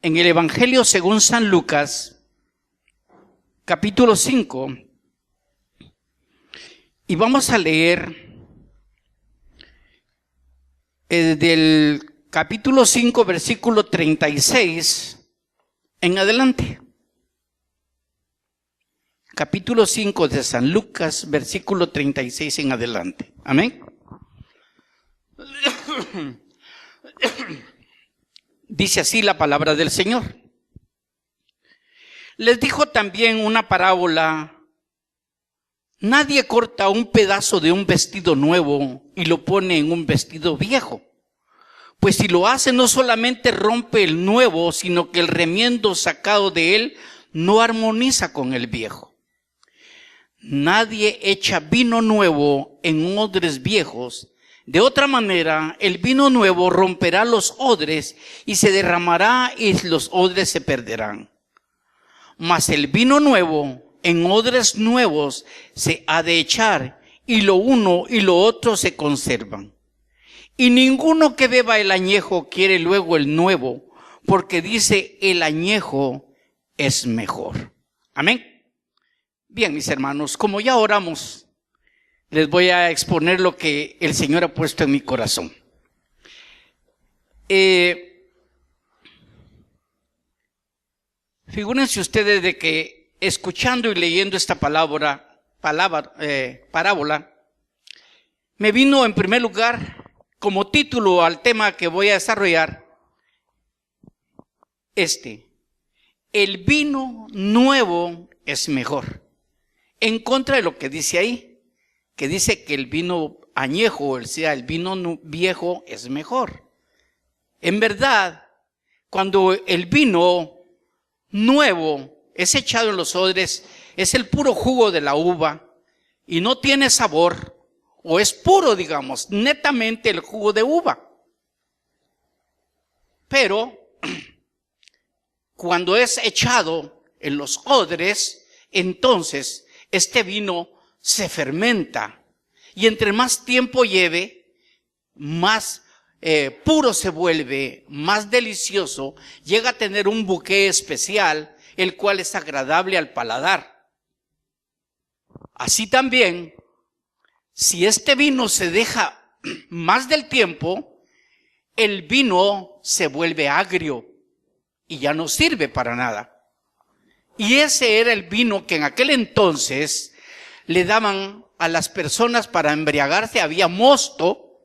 en el Evangelio según San Lucas, capítulo 5, y vamos a leer del capítulo 5, versículo 36 en adelante. Capítulo 5 de San Lucas, versículo 36 en adelante. Amén. Dice así la palabra del Señor. Les dijo también una parábola. Nadie corta un pedazo de un vestido nuevo y lo pone en un vestido viejo. Pues si lo hace, no solamente rompe el nuevo, sino que el remiendo sacado de él no armoniza con el viejo. Nadie echa vino nuevo en odres viejos. De otra manera, el vino nuevo romperá los odres y se derramará y los odres se perderán. Mas el vino nuevo en odres nuevos se ha de echar, y lo uno y lo otro se conservan. Y ninguno que beba el añejo quiere luego el nuevo, porque dice el añejo es mejor. Amén. Bien, mis hermanos, como ya oramos, les voy a exponer lo que el Señor ha puesto en mi corazón. Figúrense ustedes de que escuchando y leyendo esta parábola, me vino en primer lugar como título al tema que voy a desarrollar el vino nuevo es mejor. En contra de lo que dice ahí, que dice que el vino añejo, o sea, el vino viejo es mejor. En verdad, cuando el vino nuevo es echado en los odres, es el puro jugo de la uva y no tiene sabor, o es puro, digamos, netamente el jugo de uva. Pero cuando es echado en los odres, entonces este vino se fermenta, y entre más tiempo lleve, más puro se vuelve, más delicioso, llega a tener un buque especial, el cual es agradable al paladar. Así también, si este vino se deja más del tiempo, el vino se vuelve agrio y ya no sirve para nada. Y ese era el vino que en aquel entonces le daban a las personas para embriagarse. Había mosto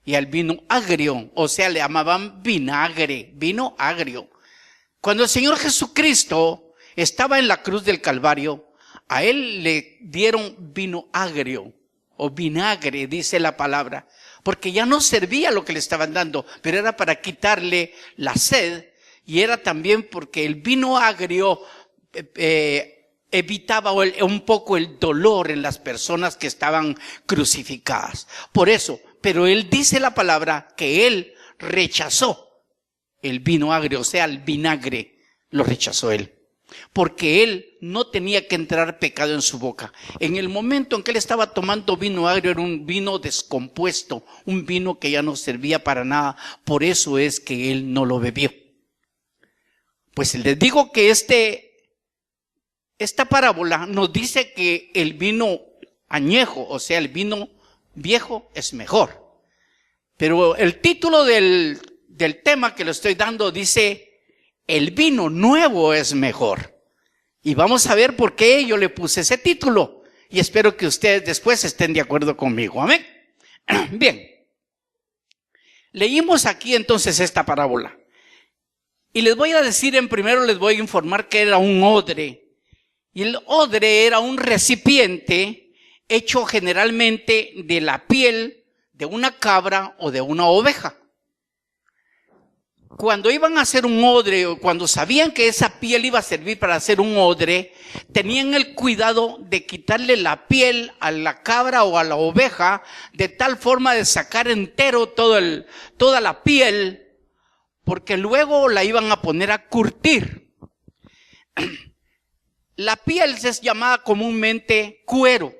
y al vino agrio, o sea, le llamaban vinagre, vino agrio. Cuando el Señor Jesucristo estaba en la cruz del Calvario, a él le dieron vino agrio o vinagre, dice la palabra, porque ya no servía lo que le estaban dando, pero era para quitarle la sed, y era también porque el vino agrio evitaba un poco el dolor en las personas que estaban crucificadas. Por eso, pero él dice la palabra que él rechazó el vino agrio, o sea, el vinagre lo rechazó él, porque él no tenía que entrar pecado en su boca. En el momento en que él estaba tomando vino agrio, era un vino descompuesto, un vino que ya no servía para nada. Por eso es que él no lo bebió. Pues les digo que esta parábola nos dice que el vino añejo, o sea, el vino viejo es mejor. Pero el título del tema que le estoy dando dice, el vino nuevo es mejor. Y vamos a ver por qué yo le puse ese título. Y espero que ustedes después estén de acuerdo conmigo. Amén. Bien. Leímos aquí entonces esta parábola. Y les voy a decir, les voy a informar que era un odre. Y el odre era un recipiente hecho generalmente de la piel de una cabra o de una oveja. Cuando iban a hacer un odre, o cuando sabían que esa piel iba a servir para hacer un odre, tenían el cuidado de quitarle la piel a la cabra o a la oveja, de tal forma de sacar entero toda la piel, porque luego la iban a poner a curtir. La piel es llamada comúnmente cuero.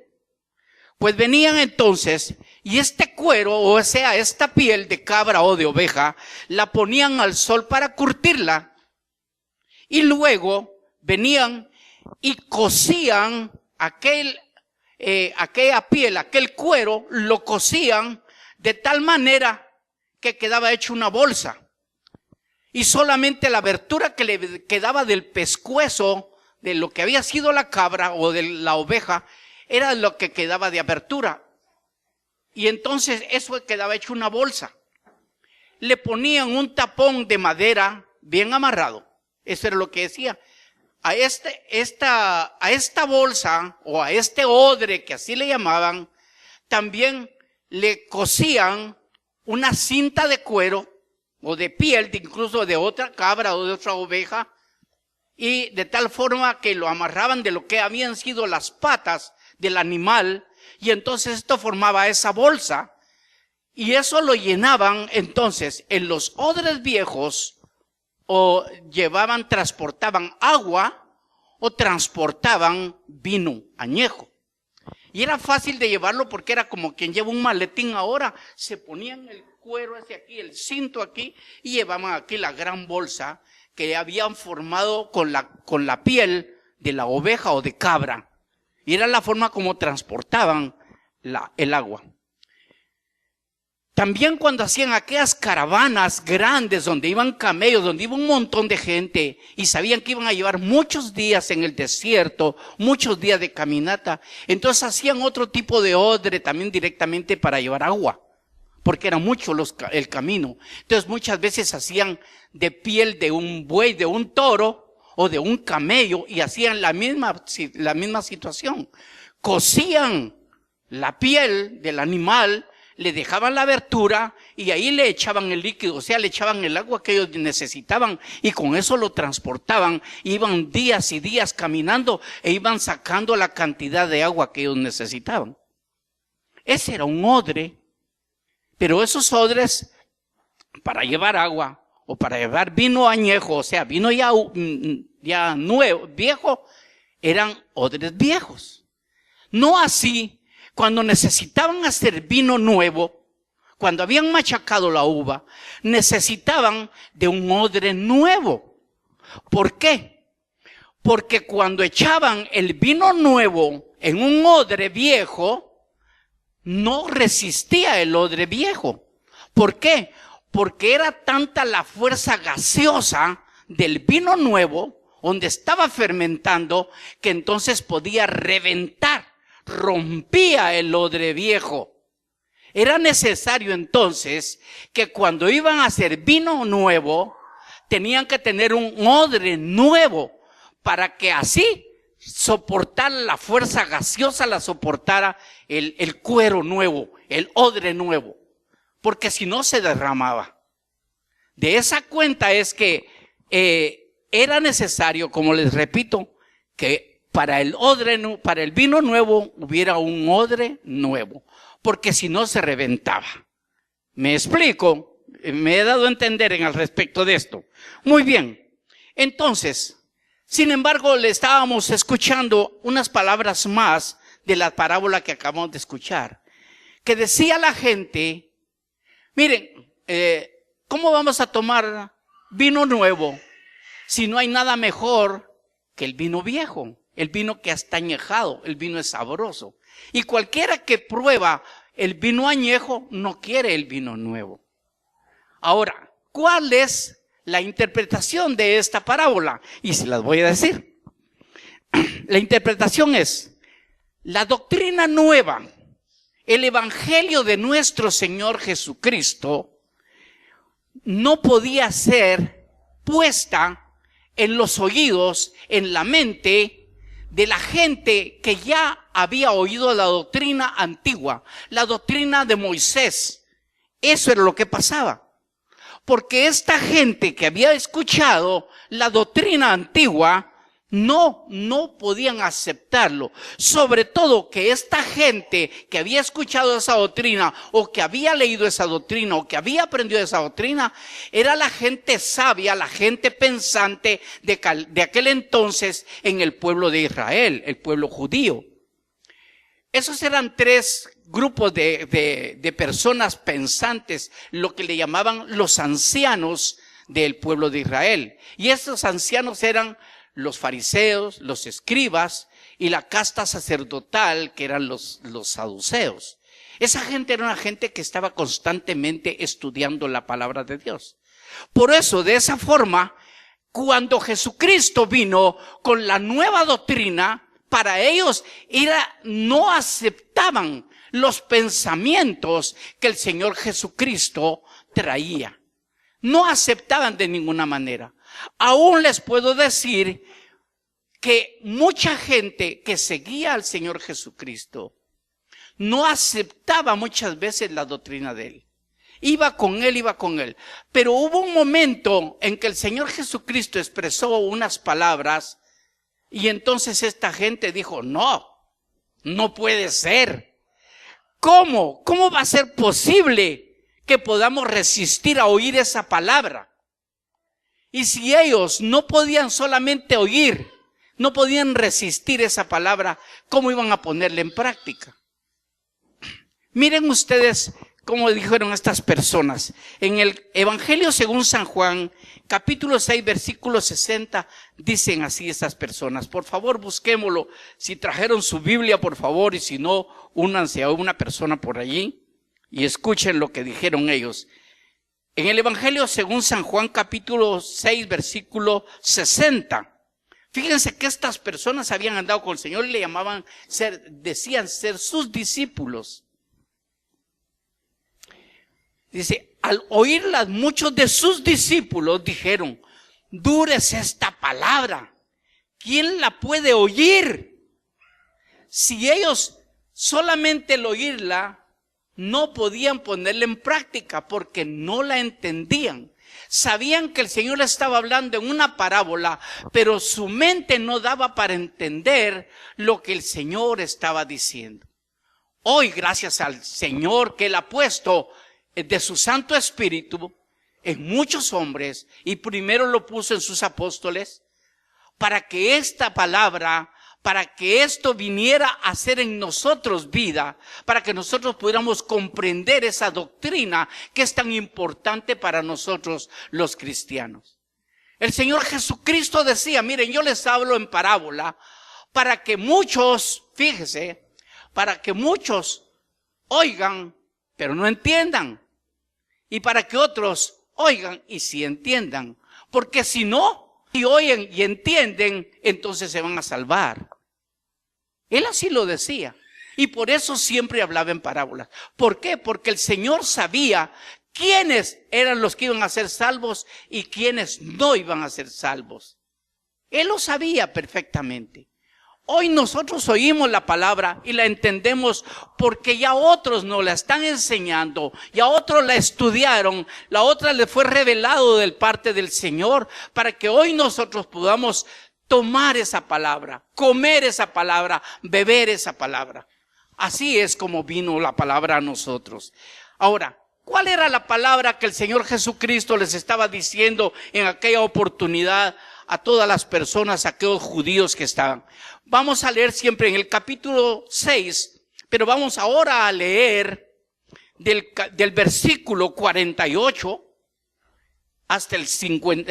Pues venían entonces, y este cuero, o sea, esta piel de cabra o de oveja, la ponían al sol para curtirla. y luego venían y cosían aquella piel, aquel cuero, lo cosían de tal manera que quedaba hecho una bolsa. Y solamente la abertura que le quedaba del pescuezo, de lo que había sido la cabra o de la oveja, era lo que quedaba de abertura. Y entonces eso quedaba hecho una bolsa. Le ponían un tapón de madera bien amarrado. Eso era lo que decía. A esta bolsa o a este odre, que así le llamaban, también le cosían una cinta de cuero o de piel, incluso de otra cabra o de otra oveja, y de tal forma que lo amarraban de lo que habían sido las patas del animal, y entonces esto formaba esa bolsa, y eso lo llenaban entonces en los odres viejos, o transportaban agua, o transportaban vino añejo. Y era fácil de llevarlo porque era como quien lleva un maletín ahora. Se ponían el cuero hacia aquí, el cinto aquí, y llevaban aquí la gran bolsa que habían formado con la piel de la oveja o de cabra. Y era la forma como transportaban el agua. También cuando hacían aquellas caravanas grandes donde iban camellos, donde iba un montón de gente y sabían que iban a llevar muchos días en el desierto, muchos días de caminata, entonces hacían otro tipo de odre también directamente para llevar agua, porque era mucho el camino. Entonces muchas veces hacían de piel de un buey, de un toro o de un camello, y hacían la misma situación. Cosían la piel del animal, le dejaban la abertura y ahí le echaban el líquido, o sea, le echaban el agua que ellos necesitaban, y con eso lo transportaban. Iban días y días caminando e iban sacando la cantidad de agua que ellos necesitaban. Ese era un odre, pero esos odres para llevar agua o para llevar vino añejo, o sea, vino ya nuevo, viejo, eran odres viejos. No así cuando necesitaban hacer vino nuevo, cuando habían machacado la uva, necesitaban de un odre nuevo. ¿Por qué? Porque cuando echaban el vino nuevo en un odre viejo, no resistía el odre viejo. ¿Por qué? Porque era tanta la fuerza gaseosa del vino nuevo, donde estaba fermentando, que entonces podía reventar. Rompía el odre viejo. Era necesario entonces que cuando iban a hacer vino nuevo, tenían que tener un odre nuevo para que así soportara la fuerza gaseosa, la soportara el cuero nuevo, el odre nuevo, porque si no se derramaba. De esa cuenta es que era necesario, como les repito, que para el vino nuevo hubiera un odre nuevo, porque si no se reventaba. ¿Me explico? Me he dado a entender al respecto de esto. Muy bien. Entonces, sin embargo, le estábamos escuchando unas palabras más de la parábola que acabamos de escuchar, que decía la gente, miren, ¿cómo vamos a tomar vino nuevo si no hay nada mejor que el vino viejo? El vino que está añejado, el vino es sabroso. Y cualquiera que prueba el vino añejo no quiere el vino nuevo. Ahora, ¿cuál es la interpretación de esta parábola? Y se las voy a decir. La interpretación es: la doctrina nueva, el evangelio de nuestro Señor Jesucristo, no podía ser puesta en los oídos, en la mente de la gente que ya había oído la doctrina antigua, la doctrina de Moisés. Eso era lo que pasaba. Porque esta gente que había escuchado la doctrina antigua, no podían aceptarlo. Sobre todo que esta gente que había escuchado esa doctrina, o que había leído esa doctrina, o que había aprendido esa doctrina, era la gente sabia, la gente pensante de aquel entonces en el pueblo de Israel, el pueblo judío. Esos eran tres grupos de personas pensantes, lo que le llamaban los ancianos del pueblo de Israel. Y estos ancianos eran los fariseos, los escribas y la casta sacerdotal, que eran los saduceos. Esa gente era una gente que estaba constantemente estudiando la palabra de Dios. Por eso, de esa forma, cuando Jesucristo vino con la nueva doctrina, para ellos no aceptaban los pensamientos que el Señor Jesucristo traía. No aceptaban de ninguna manera. Aún les puedo decir que mucha gente que seguía al Señor Jesucristo no aceptaba muchas veces la doctrina de Él. Iba con Él. Pero hubo un momento en que el Señor Jesucristo expresó unas palabras y entonces esta gente dijo, no puede ser. ¿Cómo? ¿Cómo va a ser posible que podamos resistir a oír esa palabra? Y si ellos no podían solamente oír, no podían resistir esa palabra, ¿cómo iban a ponerla en práctica? Miren ustedes cómo dijeron estas personas. En el Evangelio según San Juan, capítulo 6, versículo 60, dicen así estas personas. Por favor, busquémoslo. Si trajeron su Biblia, por favor, y si no, únanse a una persona por allí y escuchen lo que dijeron ellos. En el Evangelio según San Juan, capítulo 6, versículo 60. Fíjense que estas personas habían andado con el Señor y le decían ser sus discípulos. Dice, al oírlas muchos de sus discípulos dijeron, dura es esta palabra, ¿quién la puede oír? Si ellos solamente al oírla no podían ponerla en práctica porque no la entendían. Sabían que el Señor estaba hablando en una parábola, pero su mente no daba para entender lo que el Señor estaba diciendo. Hoy, gracias al Señor que Él ha puesto de su Santo Espíritu en muchos hombres, y primero lo puso en sus apóstoles, para que esta palabra, para que esto viniera a ser en nosotros vida, para que nosotros pudiéramos comprender esa doctrina que es tan importante para nosotros los cristianos. El Señor Jesucristo decía, miren, yo les hablo en parábola, para que muchos, fíjese, para que muchos oigan, pero no entiendan. Y para que otros oigan y sí entiendan. Porque si no, si oyen y entienden, entonces se van a salvar. Él así lo decía. Y por eso siempre hablaba en parábolas. ¿Por qué? Porque el Señor sabía quiénes eran los que iban a ser salvos y quiénes no iban a ser salvos. Él lo sabía perfectamente. Hoy nosotros oímos la palabra y la entendemos porque ya otros nos la están enseñando, ya otros la estudiaron, la otra le fue revelado de parte del Señor para que hoy nosotros podamos tomar esa palabra, comer esa palabra, beber esa palabra. Así es como vino la palabra a nosotros. Ahora, ¿cuál era la palabra que el Señor Jesucristo les estaba diciendo en aquella oportunidad a todas las personas, a aquellos judíos que estaban? Vamos a leer siempre en el capítulo 6, pero vamos ahora a leer del versículo 48 hasta el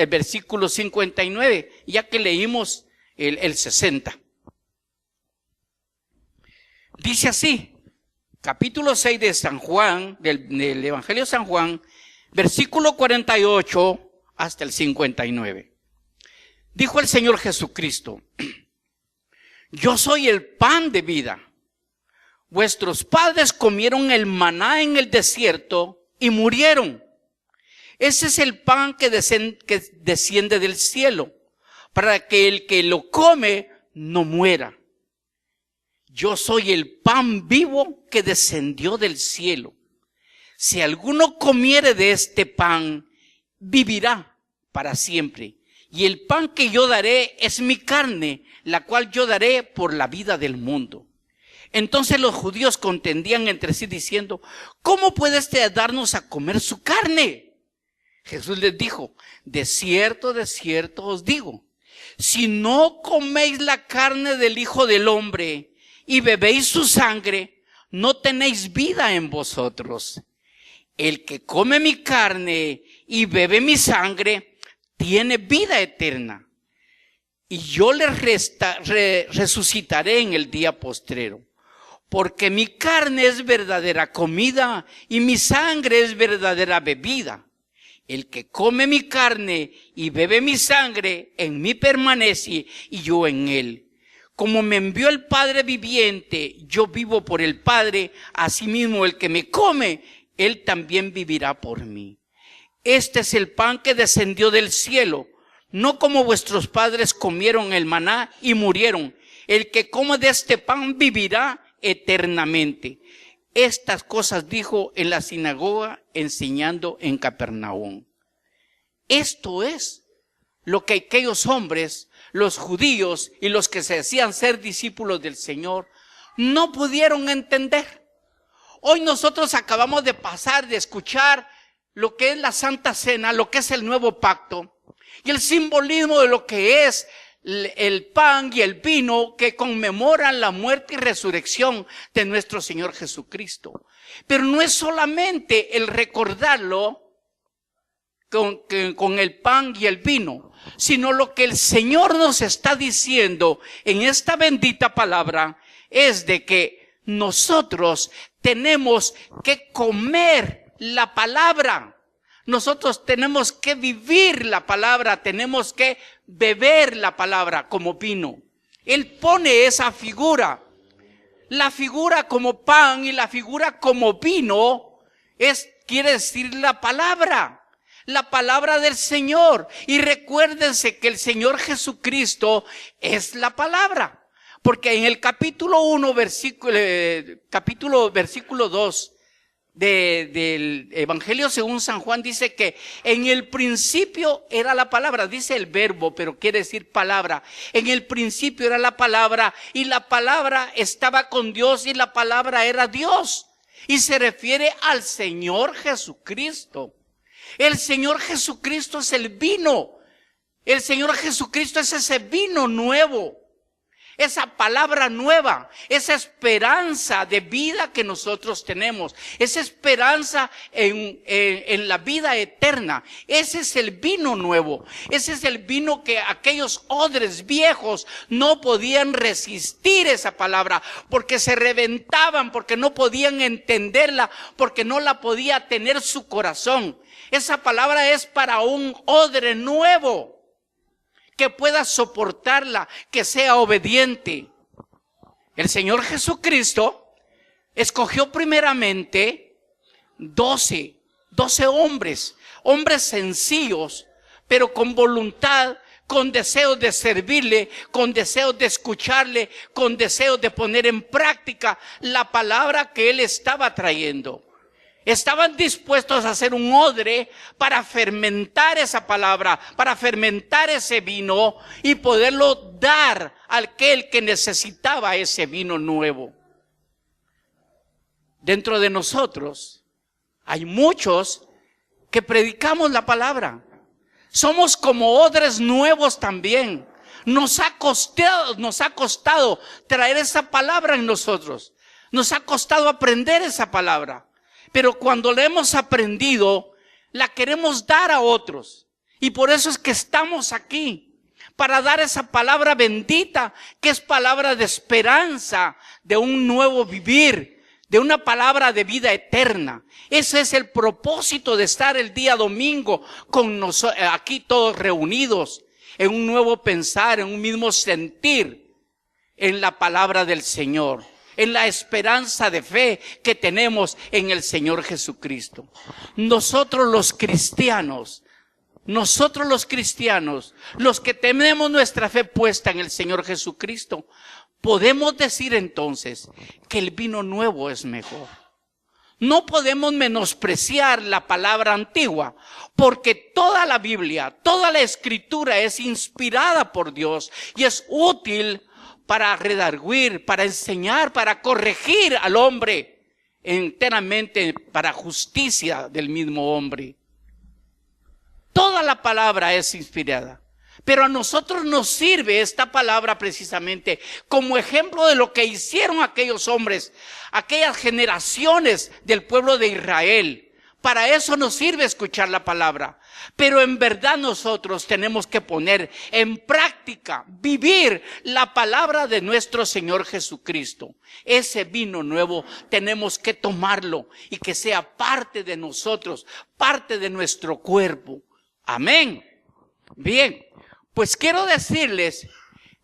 versículo 59, ya que leímos el 60. Dice así, capítulo 6 de San Juan, del Evangelio de San Juan, versículo 48 hasta el 59. Dijo el Señor Jesucristo, yo soy el pan de vida. Vuestros padres comieron el maná en el desierto y murieron. Ese es el pan que desciende del cielo, para que el que lo come no muera. Yo soy el pan vivo que descendió del cielo. Si alguno comiere de este pan, vivirá para siempre. Y el pan que yo daré es mi carne, la cual yo daré por la vida del mundo. Entonces los judíos contendían entre sí diciendo, ¿cómo puede este darnos a comer su carne? Jesús les dijo, de cierto os digo, si no coméis la carne del Hijo del Hombre y bebéis su sangre, no tenéis vida en vosotros. El que come mi carne y bebe mi sangre tiene vida eterna, y yo le resucitaré en el día postrero. Porque mi carne es verdadera comida y mi sangre es verdadera bebida. El que come mi carne y bebe mi sangre, en mí permanece y yo en él. Como me envió el Padre viviente, yo vivo por el Padre, asimismo el que me come, él también vivirá por mí. Este es el pan que descendió del cielo, no como vuestros padres comieron el maná y murieron. El que come de este pan vivirá eternamente. Estas cosas dijo en la sinagoga enseñando en Capernaum. Esto es lo que aquellos hombres, los judíos y los que se decían ser discípulos del Señor, no pudieron entender. Hoy nosotros acabamos de pasar, de escuchar lo que es la Santa Cena, lo que es el nuevo pacto y el simbolismo de lo que es el pan y el vino que conmemoran la muerte y resurrección de nuestro Señor Jesucristo. Pero no es solamente el recordarlo con el pan y el vino, sino lo que el Señor nos está diciendo en esta bendita palabra es de que nosotros tenemos que comer la palabra. Nosotros tenemos que vivir la palabra, tenemos que beber la palabra como vino. Él pone esa figura, la figura como pan y la figura como vino, quiere decir la palabra del Señor. Y recuérdense que el Señor Jesucristo es la palabra, porque en el capítulo 1, versículo 2, del Evangelio según San Juan dice que en el principio era la palabra, dice el verbo, pero quiere decir palabra. En el principio era la palabra y la palabra estaba con Dios y la palabra era Dios. Y se refiere al Señor Jesucristo. El Señor Jesucristo es el vino. El Señor Jesucristo es ese vino nuevo. Esa palabra nueva, esa esperanza de vida que nosotros tenemos, esa esperanza en la vida eterna. Ese es el vino nuevo, ese es el vino que aquellos odres viejos no podían resistir esa palabra, porque se reventaban, porque no podían entenderla, porque no la podía tener su corazón. Esa palabra es para un odre nuevo, que pueda soportarla, que sea obediente. El Señor Jesucristo escogió primeramente 12 hombres sencillos, pero con voluntad, con deseos de servirle, con deseos de escucharle, con deseos de poner en práctica la palabra que Él estaba trayendo. Estaban dispuestos a hacer un odre para fermentar esa palabra, para fermentar ese vino y poderlo dar a aquel que necesitaba ese vino nuevo. Dentro de nosotros hay muchos que predicamos la palabra. Somos como odres nuevos también. Nos ha costado traer esa palabra en nosotros. Nos ha costado aprender esa palabra. Pero cuando la hemos aprendido, la queremos dar a otros. Y por eso es que estamos aquí, para dar esa palabra bendita, que es palabra de esperanza, de un nuevo vivir, de una palabra de vida eterna. Ese es el propósito de estar el día domingo con nosotros, aquí todos reunidos, en un nuevo pensar, en un mismo sentir, en la palabra del Señor, en la esperanza de fe que tenemos en el Señor Jesucristo. Nosotros los cristianos, los que tenemos nuestra fe puesta en el Señor Jesucristo, podemos decir entonces que el vino nuevo es mejor. No podemos menospreciar la palabra antigua, porque toda la Biblia, toda la Escritura es inspirada por Dios y es útil para redarguir, para enseñar, para corregir al hombre enteramente, para justicia del mismo hombre. Toda la palabra es inspirada, pero a nosotros nos sirve esta palabra precisamente como ejemplo de lo que hicieron aquellos hombres, aquellas generaciones del pueblo de Israel, Para eso nos sirve escuchar la palabra. Pero en verdad nosotros tenemos que poner en práctica, vivir la palabra de nuestro Señor Jesucristo. Ese vino nuevo tenemos que tomarlo y que sea parte de nosotros, parte de nuestro cuerpo. Amén. Bien, pues quiero decirles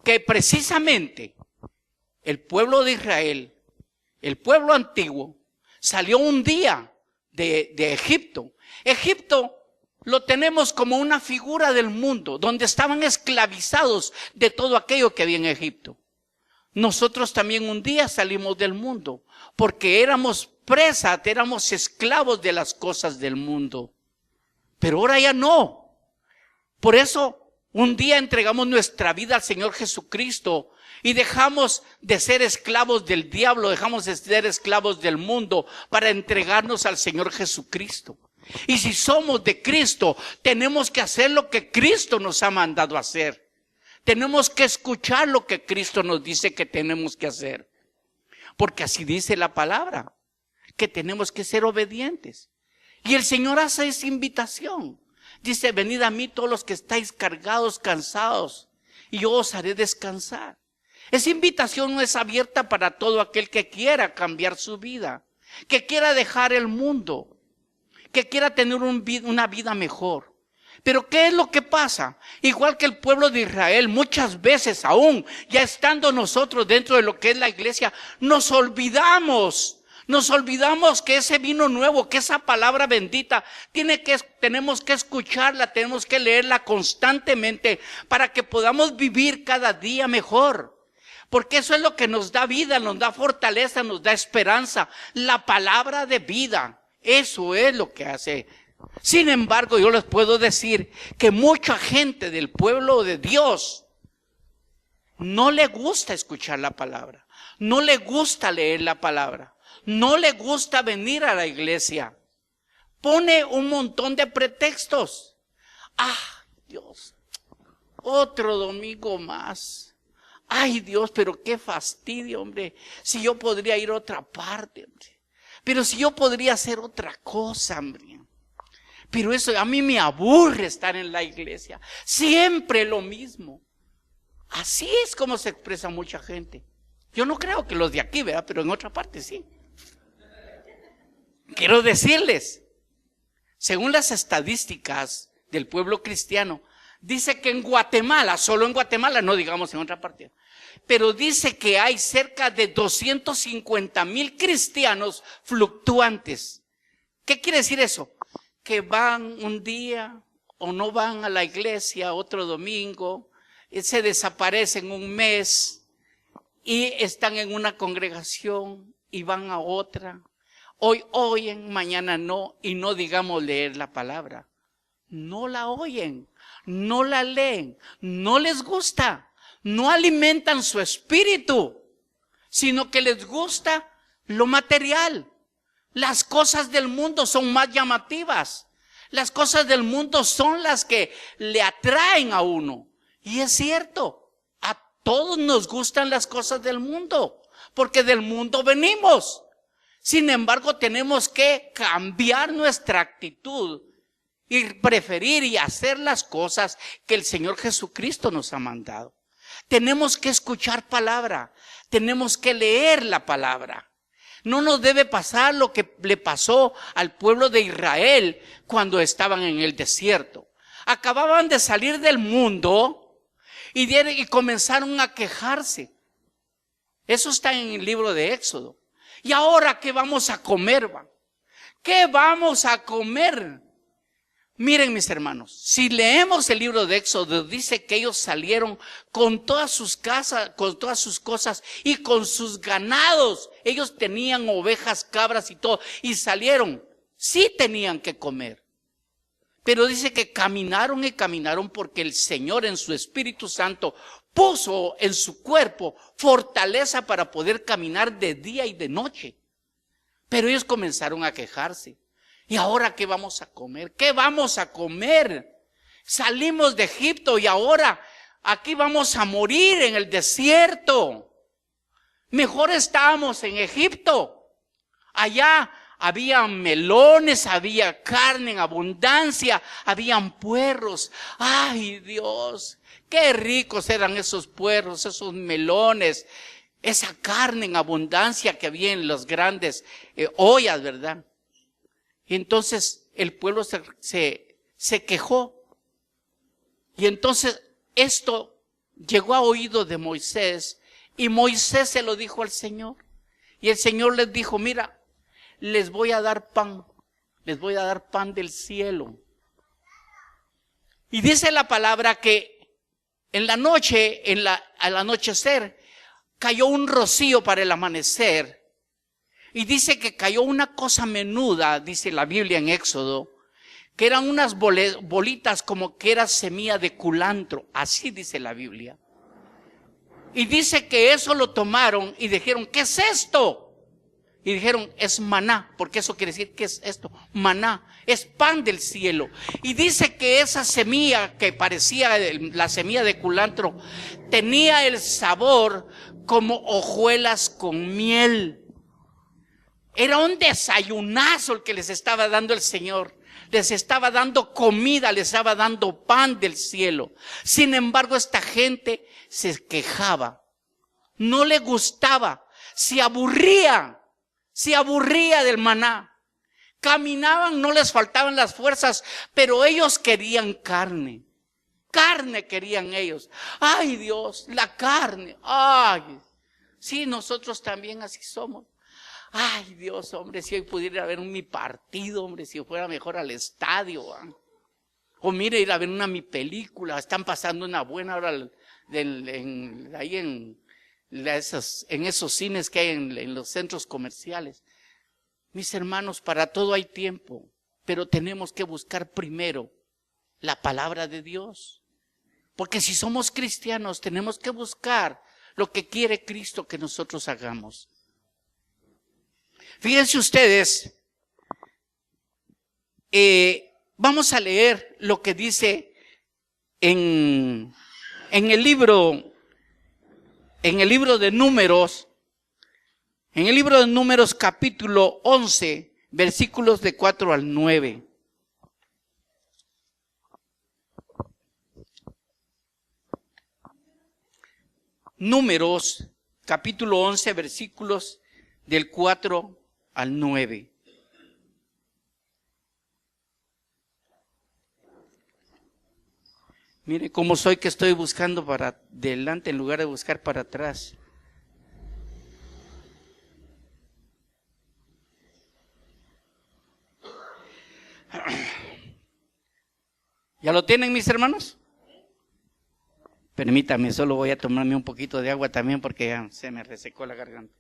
que precisamente el pueblo de Israel, el pueblo antiguo, salió un día de Egipto. Egipto lo tenemos como una figura del mundo, donde estaban esclavizados de todo aquello que había en Egipto. Nosotros también un día salimos del mundo, porque éramos presas, éramos esclavos de las cosas del mundo. Pero ahora ya no. Por eso un día entregamos nuestra vida al Señor Jesucristo y dejamos de ser esclavos del diablo, dejamos de ser esclavos del mundo para entregarnos al Señor Jesucristo. Y si somos de Cristo, tenemos que hacer lo que Cristo nos ha mandado a hacer. Tenemos que escuchar lo que Cristo nos dice que tenemos que hacer. Porque así dice la palabra, que tenemos que ser obedientes. Y el Señor hace esa invitación. Dice, venid a mí todos los que estáis cargados, cansados, y yo os haré descansar. Esa invitación no es abierta para todo aquel que quiera cambiar su vida, que quiera dejar el mundo, que quiera tener una vida mejor. Pero ¿qué es lo que pasa? Igual que el pueblo de Israel, muchas veces aún, ya estando nosotros dentro de lo que es la iglesia, nos olvidamos que ese vino nuevo, que esa palabra bendita, tenemos que escucharla, tenemos que leerla constantemente para que podamos vivir cada día mejor. Porque eso es lo que nos da vida, nos da fortaleza, nos da esperanza. La palabra de vida, eso es lo que hace. Sin embargo, yo les puedo decir que mucha gente del pueblo de Dios no le gusta escuchar la palabra, no le gusta leer la palabra, no le gusta venir a la iglesia. Pone un montón de pretextos. Dios, otro domingo más. Ay Dios, pero qué fastidio, hombre. Si yo podría ir a otra parte, hombre. Pero si yo podría hacer otra cosa, hombre. Pero eso a mí me aburre estar en la iglesia. Siempre lo mismo. Así es como se expresa mucha gente. Yo no creo que los de aquí, ¿verdad? Pero en otra parte sí. Quiero decirles, según las estadísticas del pueblo cristiano, dice que en Guatemala, solo en Guatemala, no digamos en otra parte, pero dice que hay cerca de 250,000 cristianos fluctuantes. ¿Qué quiere decir eso? Que van un día o no van a la iglesia otro domingo, se desaparecen un mes y están en una congregación y van a otra. Hoy oyen, mañana no, y no digamos leer la palabra. No la oyen, no la leen, no les gusta, no alimentan su espíritu, sino que les gusta lo material. Las cosas del mundo son más llamativas. Las cosas del mundo son las que le atraen a uno. Y es cierto, a todos nos gustan las cosas del mundo, porque del mundo venimos. Sin embargo, tenemos que cambiar nuestra actitud y preferir y hacer las cosas que el Señor Jesucristo nos ha mandado. Tenemos que escuchar palabra, tenemos que leer la palabra. No nos debe pasar lo que le pasó al pueblo de Israel cuando estaban en el desierto. Acababan de salir del mundo y comenzaron a quejarse. Eso está en el libro de Éxodo. ¿Y ahora qué vamos a comer? ¿Qué vamos a comer? Miren, mis hermanos, si leemos el libro de Éxodo, dice que ellos salieron con todas sus casas, con todas sus cosas y con sus ganados. Ellos tenían ovejas, cabras y todo, y salieron. Sí tenían que comer. Pero dice que caminaron y caminaron porque el Señor en su Espíritu Santo puso en su cuerpo fortaleza para poder caminar de día y de noche. Pero ellos comenzaron a quejarse. ¿Y ahora qué vamos a comer? ¿Qué vamos a comer? Salimos de Egipto y ahora aquí vamos a morir en el desierto. Mejor estábamos en Egipto. Allá Había melones, había carne en abundancia, habían puerros. ¡Ay, Dios! ¡Qué ricos eran esos puerros, esos melones! Esa carne en abundancia que había en las grandes ollas, ¿verdad? Y entonces el pueblo se quejó. Y entonces esto llegó a oído de Moisés, y Moisés se lo dijo al Señor. Y el Señor les dijo, mira, les voy a dar pan del cielo. Y dice la palabra que en la noche, al anochecer, cayó un rocío para el amanecer. Y dice que cayó una cosa menuda, dice la Biblia en Éxodo, que eran unas bolitas como que era semilla de culantro. Así dice la Biblia. Y dice que eso lo tomaron y dijeron, ¿qué es esto? Y dijeron, es maná, porque eso quiere decir, ¿qué es esto? Maná, es pan del cielo. Y dice que esa semilla que parecía la semilla de culantro, tenía el sabor como hojuelas con miel. Era un desayunazo el que les estaba dando el Señor. Les estaba dando comida, les estaba dando pan del cielo. Sin embargo, esta gente se quejaba, no le gustaba, se aburría del maná. Caminaban, no les faltaban las fuerzas, pero ellos querían carne. Carne querían ellos. Ay, Dios, la carne. Ay, sí, nosotros también así somos. Ay, Dios, hombre, si hoy pudiera ver mi partido, hombre, si fuera mejor al estadio. O mire, ir a ver mi película. Están pasando una buena hora ahí en esos cines que hay en los centros comerciales. Mis hermanos, para todo hay tiempo, pero tenemos que buscar primero la palabra de Dios. Porque si somos cristianos, tenemos que buscar lo que quiere Cristo que nosotros hagamos. Fíjense ustedes, vamos a leer lo que dice en el libro de Números, capítulo 11, versículos de 4 al 9. Números, capítulo 11, versículos del 4 al 9. Mire cómo soy, que estoy buscando para adelante en lugar de buscar para atrás. ¿Ya lo tienen, mis hermanos? Permítame, solo voy a tomarme un poquito de agua también porque ya se me resecó la garganta.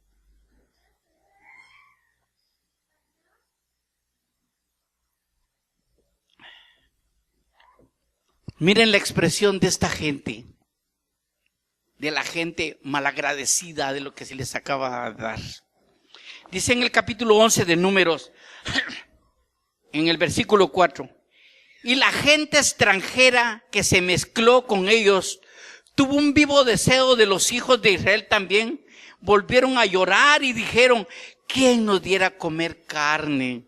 Miren la expresión de esta gente, de la gente malagradecida de lo que se les acaba de dar. Dice en el capítulo 11 de Números, en el versículo 4, y la gente extranjera que se mezcló con ellos tuvo un vivo deseo de los hijos de Israel también. Volvieron a llorar y dijeron, ¿quién nos diera a comer carne?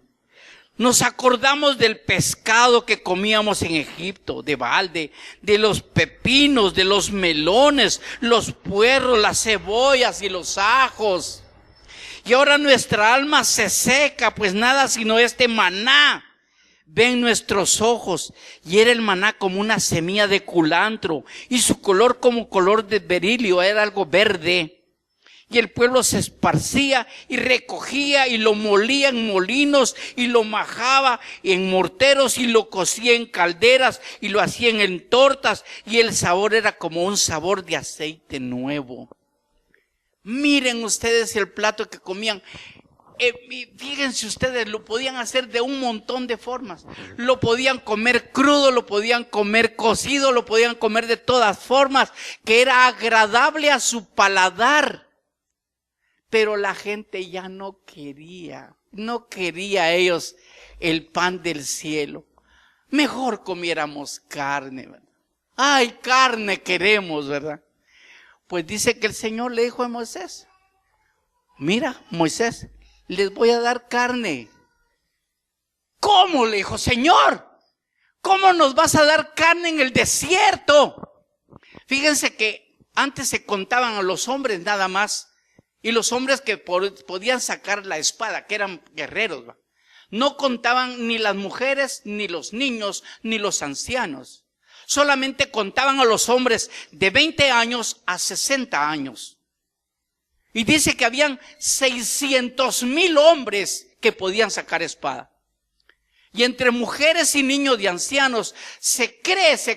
Nos acordamos del pescado que comíamos en Egipto, de balde, de los pepinos, de los melones, los puerros, las cebollas y los ajos. Y ahora nuestra alma se seca, pues nada sino este maná ven nuestros ojos. Y era el maná como una semilla de culantro, y su color como color de berilio, era algo verde. Y el pueblo se esparcía y recogía y lo molía en molinos y lo majaba en morteros y lo cocía en calderas y lo hacían en tortas, y el sabor era como un sabor de aceite nuevo. Miren ustedes el plato que comían. Fíjense ustedes, lo podían hacer de un montón de formas. Lo podían comer crudo, lo podían comer cocido, lo podían comer de todas formas, que era agradable a su paladar. Pero la gente ya no quería ellos el pan del cielo. Mejor comiéramos carne, ¿verdad? Ay, carne queremos, ¿verdad? Pues dice que el Señor le dijo a Moisés, mira, Moisés, les voy a dar carne. ¿Cómo? Le dijo, Señor, ¿cómo nos vas a dar carne en el desierto? Fíjense que antes se contaban a los hombres nada más, y los hombres que podían sacar la espada, que eran guerreros, ¿va? No contaban ni las mujeres, ni los niños, ni los ancianos. Solamente contaban a los hombres de 20 años a 60 años. Y dice que habían 600,000 hombres que podían sacar espada. Y entre mujeres y niños y ancianos se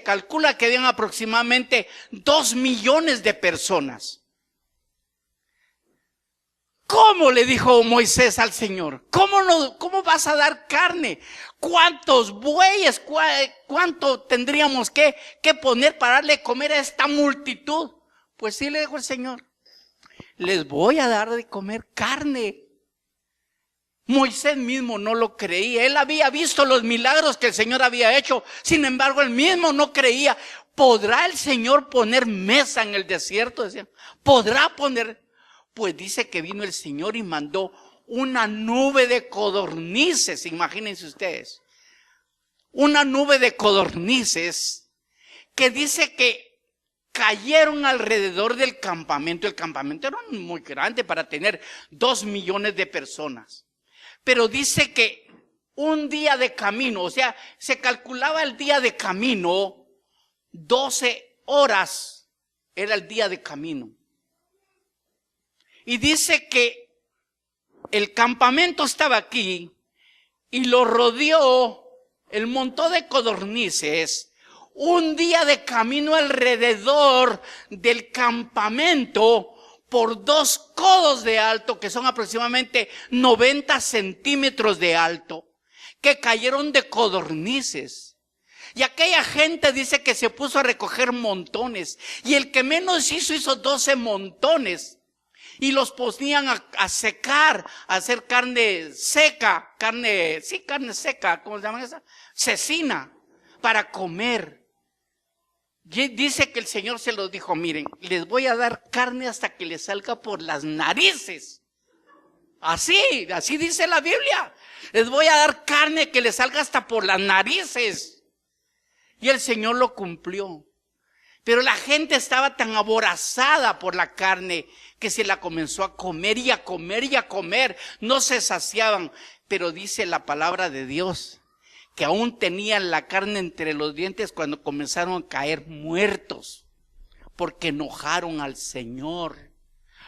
calcula que habían aproximadamente 2 millones de personas. ¿Cómo? Le dijo Moisés al Señor. ¿Cómo vas a dar carne? ¿Cuántos bueyes? ¿Cuánto tendríamos que poner para darle de comer a esta multitud? Pues sí, le dijo el Señor. Les voy a dar de comer carne. Moisés mismo no lo creía. Él había visto los milagros que el Señor había hecho. Sin embargo, él mismo no creía. ¿Podrá el Señor poner mesa en el desierto? Decían. ¿Podrá poner? Pues dice que vino el Señor y mandó una nube de codornices. Imagínense ustedes. Una nube de codornices que dice que cayeron alrededor del campamento. El campamento era muy grande para tener 2 millones de personas. Pero dice que un día de camino, o sea, se calculaba el día de camino, 12 horas era el día de camino. Y dice que el campamento estaba aquí y lo rodeó el montón de codornices. Un día de camino alrededor del campamento por 2 codos de alto, que son aproximadamente 90 centímetros de alto, que cayeron de codornices. Y aquella gente dice que se puso a recoger montones. Y el que menos hizo 12 montones. Y los ponían a secar, a hacer carne seca, carne seca, ¿cómo se llama esa? Cecina, para comer. Y dice que el Señor se los dijo, miren, les voy a dar carne hasta que les salga por las narices. Así dice la Biblia. Les voy a dar carne que les salga hasta por las narices. Y el Señor lo cumplió. Pero la gente estaba tan aborazada por la carne que se la comenzó a comer y a comer y a comer. No se saciaban. Pero dice la palabra de Dios que aún tenían la carne entre los dientes cuando comenzaron a caer muertos. Porque enojaron al Señor.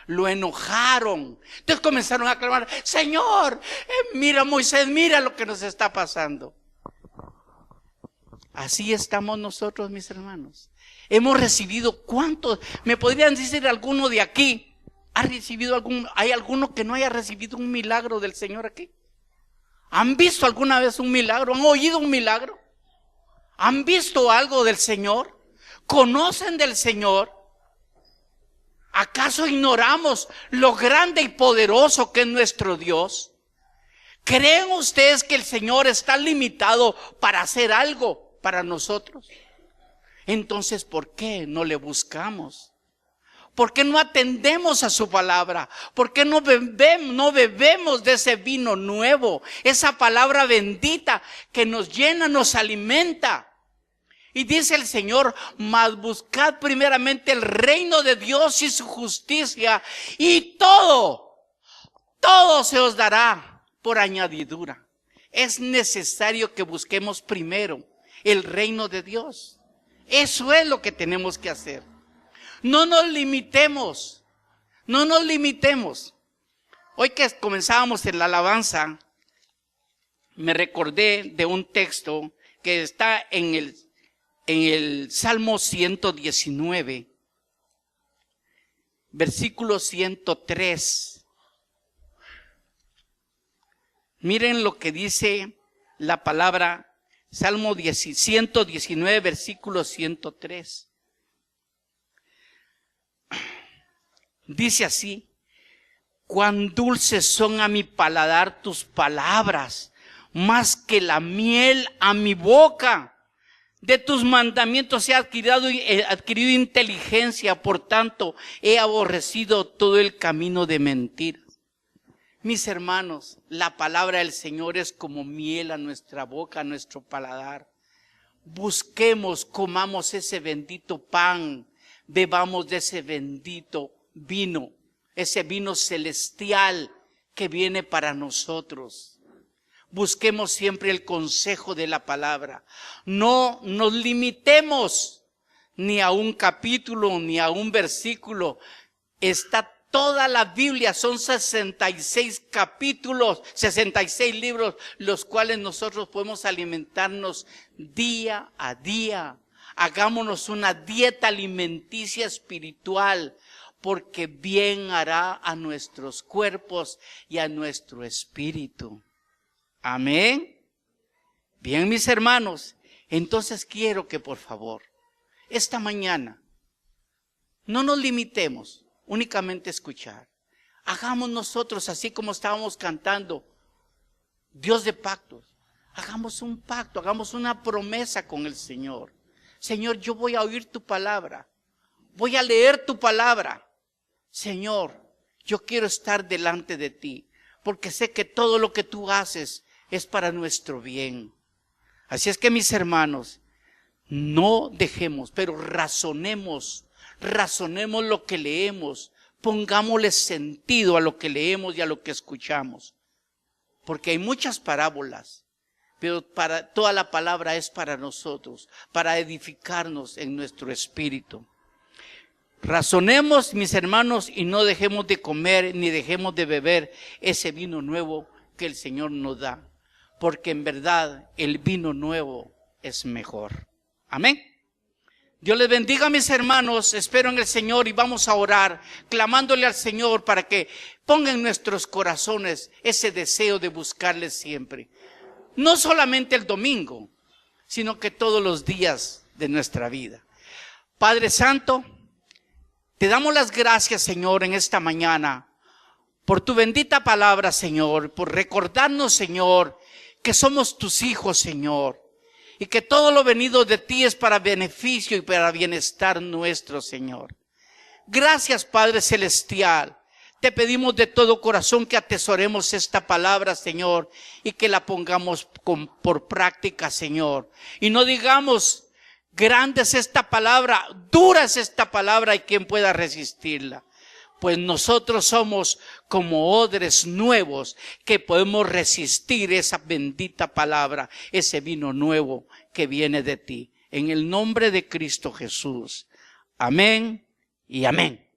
Lo enojaron. Entonces comenzaron a clamar, Señor, mira Moisés, mira lo que nos está pasando. Así estamos nosotros, mis hermanos. Hemos recibido ¿cuántos? ¿Me podrían decir alguno de aquí? ¿Hay alguno que no haya recibido un milagro del Señor aquí? ¿Han visto alguna vez un milagro? ¿Han oído un milagro? ¿Han visto algo del Señor? ¿Conocen del Señor? ¿Acaso ignoramos lo grande y poderoso que es nuestro Dios? ¿Creen ustedes que el Señor está limitado para hacer algo para nosotros? Entonces, ¿por qué no le buscamos? ¿Por qué no atendemos a su palabra? ¿Por qué no bebemos de ese vino nuevo? Esa palabra bendita que nos llena, nos alimenta. Y dice el Señor, mas buscad primeramente el reino de Dios y su justicia, y todo se os dará por añadidura. Es necesario que busquemos primero el reino de Dios. Eso es lo que tenemos que hacer. No nos limitemos. Hoy que comenzábamos en la alabanza, me recordé de un texto que está en el Salmo 119, versículo 103. Miren lo que dice la palabra, Salmo 119, versículo 103. Dice así, cuán dulces son a mi paladar tus palabras, más que la miel a mi boca. De tus mandamientos he adquirido inteligencia, por tanto he aborrecido todo el camino de mentiras. Mis hermanos, la palabra del Señor es como miel a nuestra boca, a nuestro paladar. Busquemos, comamos ese bendito pan, bebamos de ese bendito vino, ese vino celestial que viene para nosotros. Busquemos siempre el consejo de la palabra. No nos limitemos ni a un capítulo, ni a un versículo. Está toda la Biblia, son 66 capítulos, 66 libros, los cuales nosotros podemos alimentarnos día a día. Hagámonos una dieta alimenticia espiritual, porque bien hará a nuestros cuerpos y a nuestro espíritu. Amén. Bien, mis hermanos, entonces quiero que por favor, esta mañana, no nos limitemos únicamente escuchar. Hagamos nosotros, así como estábamos cantando, Dios de pactos. Hagamos un pacto, hagamos una promesa con el Señor. Señor, yo voy a oír tu palabra. Voy a leer tu palabra. Señor, yo quiero estar delante de ti, porque sé que todo lo que tú haces es para nuestro bien. Así es que, mis hermanos, no dejemos, pero razonemos lo que leemos, pongámosle sentido a lo que leemos y a lo que escuchamos, porque hay muchas parábolas, pero toda la palabra es para nosotros, para edificarnos en nuestro espíritu. Razonemos, mis hermanos, y no dejemos de comer ni dejemos de beber ese vino nuevo que el Señor nos da, porque en verdad el vino nuevo es mejor. Amén. Dios les bendiga, mis hermanos. Espero en el Señor y vamos a orar, clamándole al Señor para que ponga en nuestros corazones ese deseo de buscarle siempre. No solamente el domingo, sino que todos los días de nuestra vida. Padre Santo, te damos las gracias, Señor, en esta mañana, por tu bendita palabra, Señor, por recordarnos, Señor, que somos tus hijos, Señor. Y que todo lo venido de ti es para beneficio y para bienestar nuestro, Señor. Gracias, Padre Celestial. Te pedimos de todo corazón que atesoremos esta palabra, Señor, y que la pongamos por práctica, Señor. Y no digamos, grande es esta palabra, dura es esta palabra y quién pueda resistirla. Pues nosotros somos como odres nuevos que podemos resistir esa bendita palabra, ese vino nuevo que viene de ti. En el nombre de Cristo Jesús. Amén y amén.